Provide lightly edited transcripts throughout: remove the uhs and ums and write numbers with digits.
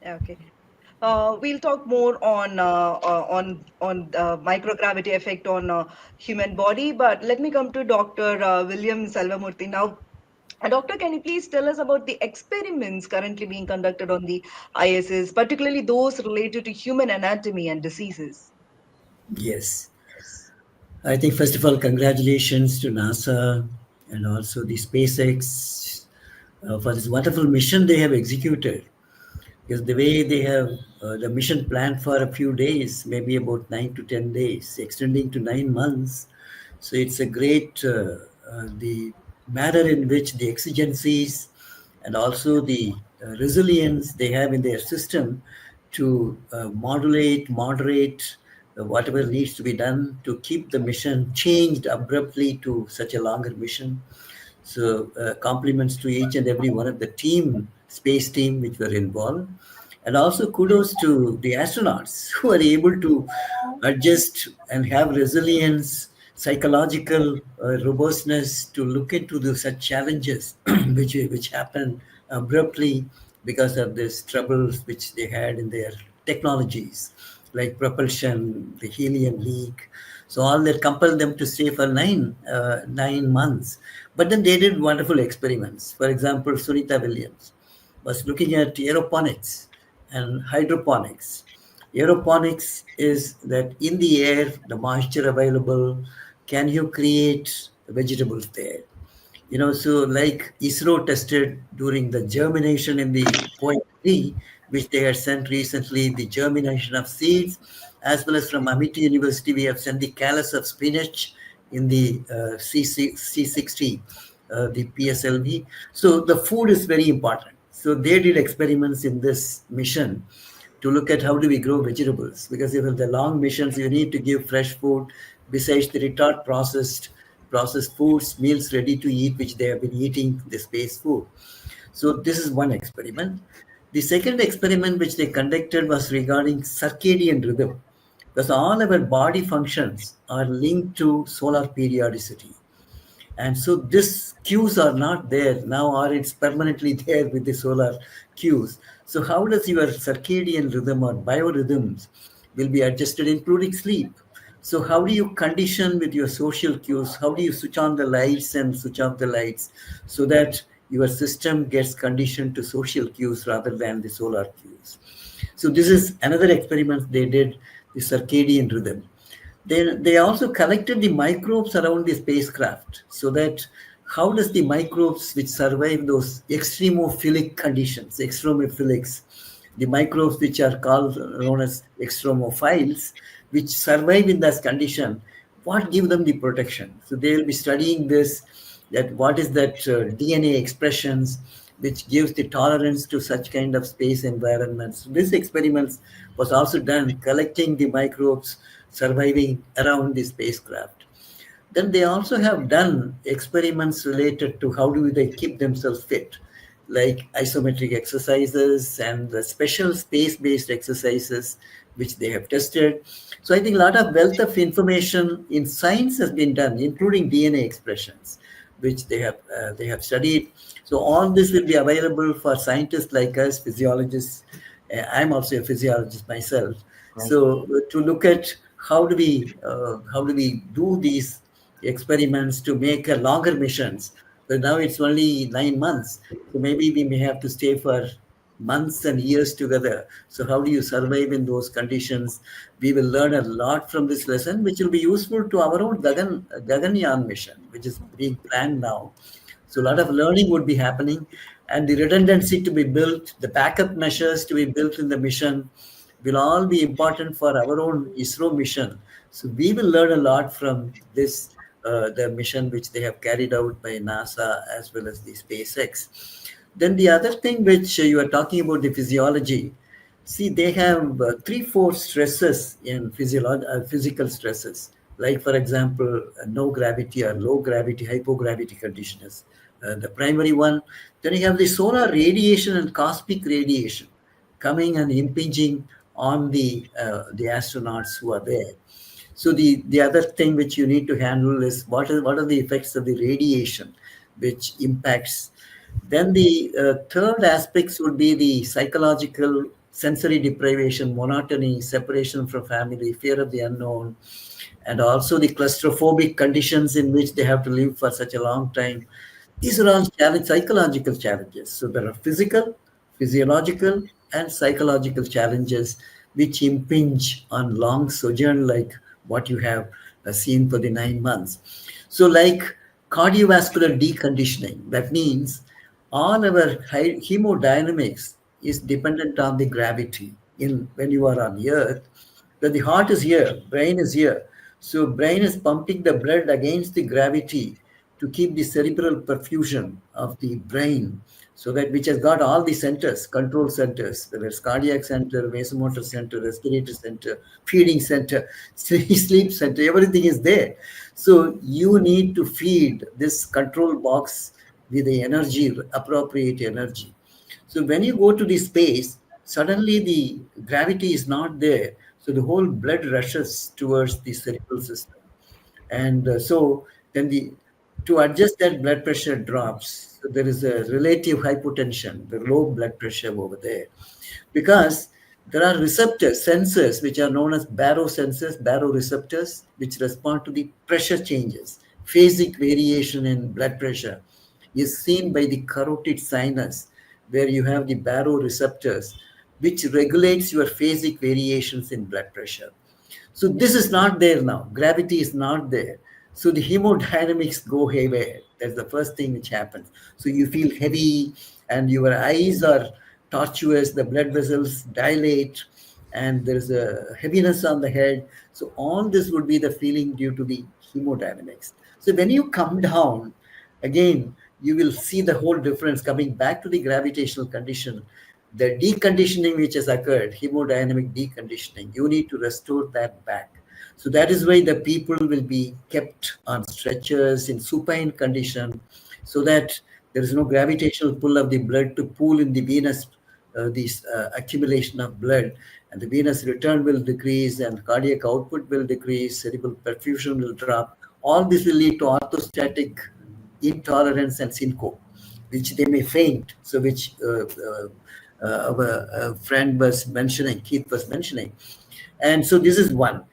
Okay. We'll talk more on the microgravity effect on human body, but let me come to Dr. William Salvamurthy now. Doctor, can you please tell us about the experiments currently being conducted on the ISS, particularly those related to human anatomy and diseases? Yes. I think, first of all, congratulations to NASA and also the SpaceX for this wonderful mission they have executed. Because the way they have the mission planned for a few days, maybe about 9 to 10 days, extending to 9 months. So it's a great, the manner in which the exigencies and also the resilience they have in their system to moderate whatever needs to be done to keep the mission changed abruptly to such a longer mission. So compliments to each and every one of the space team which were involved. And also kudos to the astronauts who are able to adjust and have resilience, psychological robustness to look into such challenges which happen abruptly because of these troubles which they had in their technologies, like propulsion, the helium leak. So all that compelled them to stay for 9 months. But then they did wonderful experiments. For example, Sunita Williams was looking at aeroponics and hydroponics. Aeroponics is that in the air, the moisture available, can you create vegetables there? So like ISRO tested during the germination in the point tree, which they had sent recently, the germination of seeds, as well as from Amity University, we have sent the callus of spinach in the C60, the PSLV. So the food is very important. So they did experiments in this mission to look at how do we grow vegetables, because if the long missions you need to give fresh food besides the retard processed foods, meals ready to eat, which they have been eating the space food. So this is one experiment. The second experiment which they conducted was regarding circadian rhythm, because all our body functions are linked to solar periodicity. And so this cues are not there now, or it's permanently there with the solar cues. So how does your circadian rhythm or biorhythms will be adjusted, including sleep? So how do you condition with your social cues? How do you switch on the lights and switch off the lights so that your system gets conditioned to social cues rather than the solar cues? So this is another experiment they did, the circadian rhythm. They also collected the microbes around the spacecraft so that how does the microbes which survive those extremophilic conditions, extremophilics, the microbes which are called known as extremophiles, which survive in this condition, what give them the protection? So they will be studying this, that what is that DNA expressions which gives the tolerance to such kind of space environments. So this experiments was also done collecting the microbes surviving around the spacecraft. Then they also have done experiments related to how do they keep themselves fit, like isometric exercises and the special space-based exercises which they have tested. So I think a lot of wealth of information in science has been done, including DNA expressions, which they have studied. So all this will be available for scientists like us, physiologists. I'm also a physiologist myself. So to look at how do we do these experiments to make a longer missions. But now it's only 9 months, so maybe we may have to stay for months and years together. So how do you survive in those conditions? We will learn a lot from this lesson, which will be useful to our own Gaganyaan mission, which is being planned now. So a lot of learning would be happening, and the redundancy to be built, the backup measures to be built in the mission will all be important for our own ISRO mission. So we will learn a lot from this, the mission which they have carried out by NASA as well as the SpaceX. Then the other thing which you are talking about, the physiology. See, they have three, four stresses in physical stresses. Like, for example, no gravity or low gravity, hypogravity conditions. The primary one. Then you have the solar radiation and cosmic radiation coming and impinging on the astronauts who are there. So the other thing which you need to handle is what are the effects of the radiation which impacts. Then the third aspects would be the psychological sensory deprivation, monotony, separation from family, fear of the unknown, and also the claustrophobic conditions in which they have to live for such a long time. These are all psychological challenges. So there are physical, physiological, and psychological challenges which impinge on long sojourn like what you have seen for the 9 months. So, like cardiovascular deconditioning, that means all our hemodynamics is dependent on the gravity. In when you are on Earth, that the heart is here, brain is here. So brain is pumping the blood against the gravity to keep the cerebral perfusion of the brain, so that which has got all the centers, control centers, whether it's cardiac center, vasomotor center, respiratory center, feeding center, sleep center, everything is there. So you need to feed this control box with the energy, appropriate energy. So when you go to the space, suddenly the gravity is not there. So the whole blood rushes towards the cerebral system. And so then to adjust that blood pressure drops. So there is a relative hypotension, the low blood pressure over there. Because there are receptors, sensors, which are known as barosensors, baroreceptors, which respond to the pressure changes. Phasic variation in blood pressure is seen by the carotid sinus, where you have the baroreceptors, which regulates your phasic variations in blood pressure. So this is not there now. Gravity is not there. So the hemodynamics go haywire. That's the first thing which happens. So you feel heavy and your eyes are tortuous, the blood vessels dilate, and there's a heaviness on the head. So all this would be the feeling due to the hemodynamics. So when you come down, again, you will see the whole difference coming back to the gravitational condition. The deconditioning which has occurred, hemodynamic deconditioning, you need to restore that back. So that is why the people will be kept on stretchers in supine condition, so that there is no gravitational pull of the blood to pool in the venous, this accumulation of blood, and the venous return will decrease and cardiac output will decrease, cerebral perfusion will drop. All this will lead to orthostatic intolerance and syncope, which they may faint. So which our friend was mentioning, Keith was mentioning. And so this is one.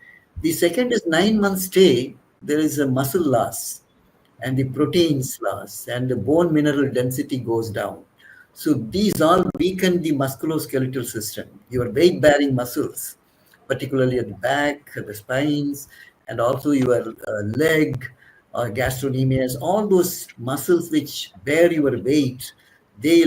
The second is 9 months stay, there is a muscle loss and the proteins loss and the bone mineral density goes down. So these all weaken the musculoskeletal system, your weight bearing muscles, particularly at the back, the spines, and also your leg or gastrocnemius, all those muscles which bear your weight, they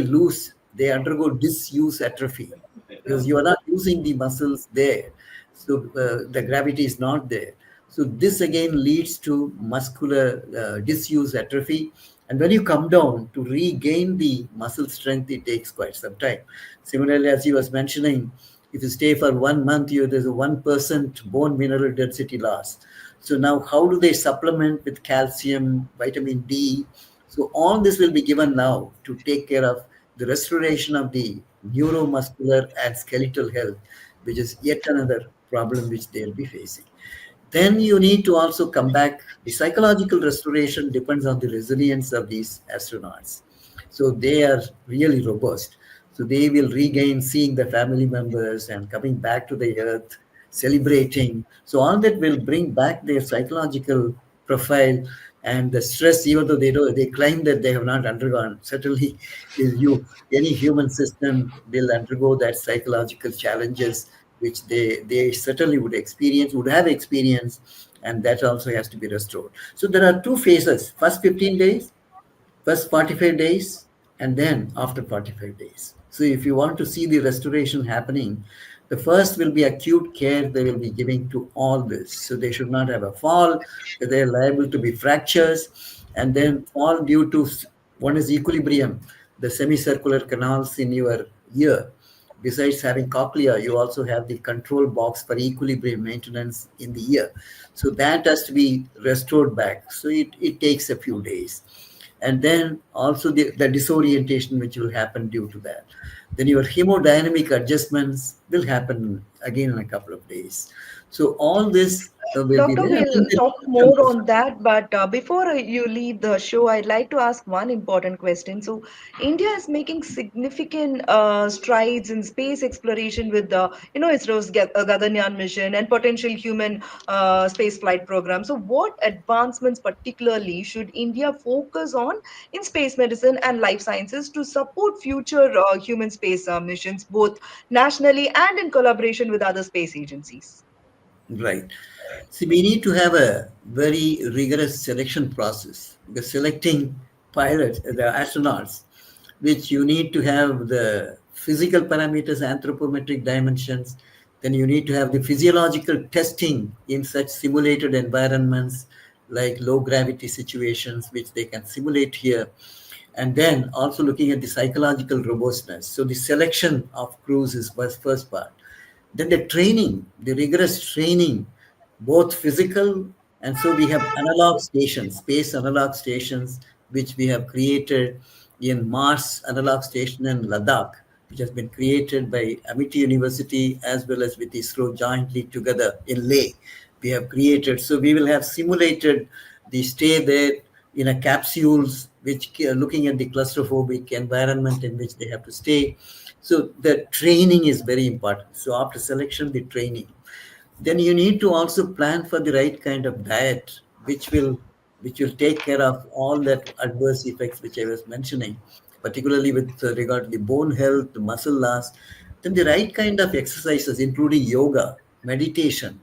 undergo disuse atrophy because you are not using the muscles there. So the gravity is not there. So this again leads to muscular disuse atrophy. And when you come down to regain the muscle strength, it takes quite some time. Similarly, as he was mentioning, if you stay for 1 month, there's a 1% bone mineral density loss. So now how do they supplement with calcium, vitamin D? So all this will be given now to take care of the restoration of the neuromuscular and skeletal health, which is yet another problem which they'll be facing. Then you need to also come back. The psychological restoration depends on the resilience of these astronauts. So they are really robust. So they will regain seeing the family members and coming back to the earth, celebrating. So all that will bring back their psychological profile and the stress, even though they claim that they have not undergone. Certainly, any human system will undergo that psychological challenges which they certainly would have experienced, and that also has to be restored. So there are two phases: first 15 days, first 45 days, and then after 45 days. So if you want to see the restoration happening, the first will be acute care they will be giving to all this. So they should not have a fall, they're liable to be fractures, and then fall due to one is equilibrium, the semicircular canals in your ear. Besides having cochlea, you also have the control box for equilibrium maintenance in the ear. So that has to be restored back. So it takes a few days. And then also the disorientation which will happen due to that. Then your hemodynamic adjustments will happen again in a couple of days. So all this We'll be Doctor, there. And we'll then we'll talk come more to on that, but before you leave the show, I'd like to ask one important question. So, India is making significant strides in space exploration with the, ISRO's Gaganyaan mission and potential human space flight program. So, what advancements particularly should India focus on in space medicine and life sciences to support future human space missions, both nationally and in collaboration with other space agencies? right. See, we need to have a very rigorous selection process because selecting pilots, the astronauts, which you need to have the physical parameters, anthropometric dimensions, then you need to have the physiological testing in such simulated environments like low gravity situations, which they can simulate here. And then also looking at the psychological robustness. So the selection of crews is first part. Then the training, the rigorous training, both physical, and so we have analog stations, space analog stations, which we have created in Mars Analog Station in Ladakh, which has been created by Amity University as well as with ISRO jointly together in Leh. We have created, so we will have simulated the stay there in a capsules, which looking at the claustrophobic environment in which they have to stay. So the training is very important. So after selection, the training. Then you need to also plan for the right kind of diet, which will take care of all that adverse effects which I was mentioning, particularly with regard to the bone health, the muscle loss. Then the right kind of exercises, including yoga, meditation.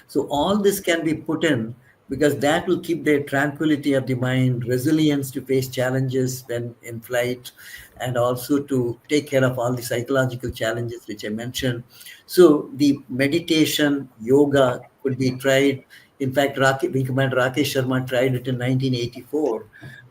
So all this can be put in because that will keep their tranquility of the mind, resilience to face challenges when in flight, and also to take care of all the psychological challenges which I mentioned. So the meditation, yoga could be tried. In fact, Wing Commander Rakesh Sharma tried it in 1984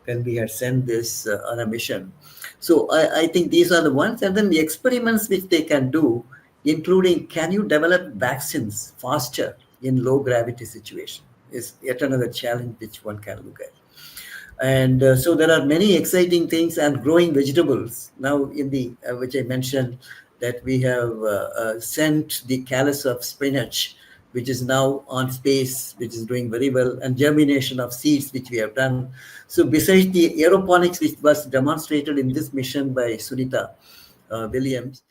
when we had sent this on a mission. So I think these are the ones. And then the experiments which they can do, including can you develop vaccines faster in low gravity situation, is yet another challenge which one can look at. And so there are many exciting things and growing vegetables now in the which I mentioned, that we have sent the callus of spinach, which is now on space, which is doing very well, and germination of seeds which we have done. So besides the aeroponics which was demonstrated in this mission by Sunita Williams,